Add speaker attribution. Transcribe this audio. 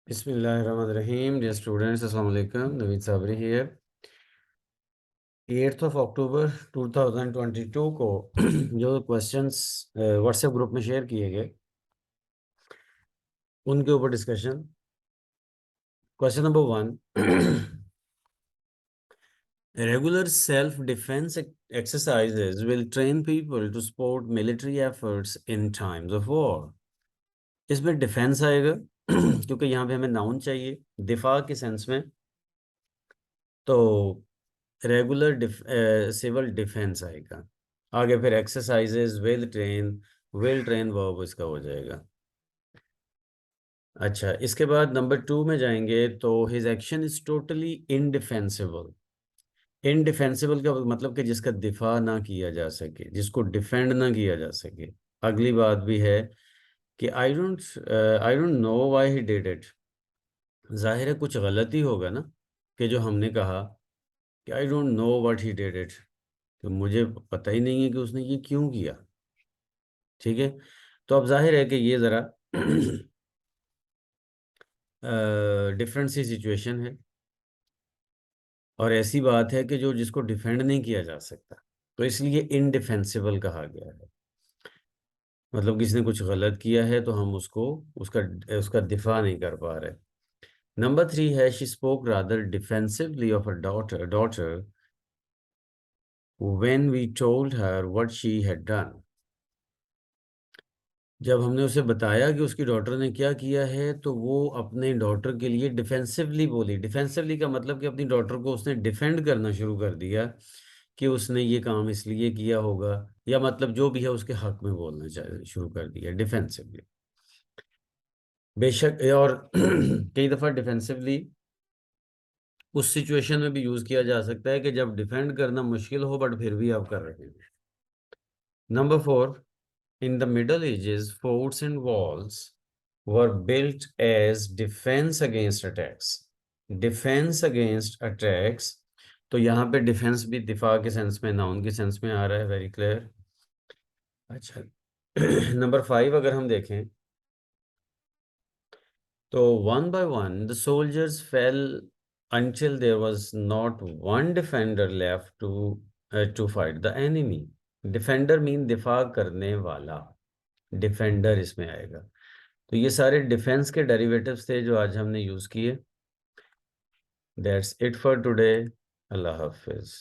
Speaker 1: Bismillahirrahmanirrahim. Dear students, Assalamu alaikum. Naveed Sabri here. 8th of October 2022 को जो questions WhatsApp group में share किए गए उनके ऊपर discussion. Question number 1, regular self defense exercises will train people to support military efforts in times of war. इसमें defence आएगा क्योंकि यहाँ पे हमें नाउन चाहिए दिफा के सेंस में, तो रेगुलर सिविल डिफेंस आएगा। आगे फिर एक्सरसाइजेज विल ट्रेन वर्ब इसका हो जाएगा। अच्छा, इसके बाद नंबर 2 में जाएंगे तो हिज एक्शन इज टोटली इनडिफेंसिबल। इनडिफेंसिबल का मतलब कि जिसका दिफा ना किया जा सके, जिसको डिफेंड ना किया जा सके। अगली बात भी है कि I don't know why he did it. जाहिर है कुछ गलती होगा ना, कि जो हमने कहा कि I don't know what he did it, तो मुझे पता ही नहीं है कि उसने ये क्यों किया। ठीक है, तो अब जाहिर है कि ये ज़रा डिफरेंट सी सिचुएशन है, और ऐसी बात है कि जो जिसको डिफेंड नहीं किया जा सकता, तो इसलिए इनडिफेंसिबल कहा गया है। मतलब किसी ने कुछ गलत किया है तो हम उसको उसका उसका दिफा नहीं कर पा रहे। नंबर 3 है she spoke rather defensively of a daughter when we told her what she had done. जब हमने उसे बताया कि उसकी डॉटर ने क्या किया है, तो वो अपने डॉटर के लिए डिफेंसिवली बोली। डिफेंसिवली का मतलब कि अपनी डॉटर को उसने डिफेंड करना शुरू कर दिया कि उसने ये काम इसलिए किया होगा, या मतलब जो भी है उसके हक में बोलना शुरू कर दिया डिफेंसिवली। बेशक, और कई दफ़ा डिफेंसिवली उस सिचुएशन में भी यूज़ किया जा सकता है कि जब डिफेंड करना मुश्किल हो बट फिर भी आप कर रहे हैं। Number 4, in the Middle Ages, forts and walls were built as defense against attacks. Defense against attacks, तो यहाँ पे डिफेंस भी दिफा के सेंस में, नाउन के सेंस में आ रहा है। Very clear. अच्छा, नंबर 5 अगर हम देखें तो one by one the soldiers fail until there was not one defender left to fight the enemy. Defender mean दिफा करने वाला, डिफेंडर इसमें आएगा। तो ये सारे डिफेंस के डेरिवेटिव्स थे जो आज हमने यूज़ किए। That's it for today. अल्लाह हाफिज़।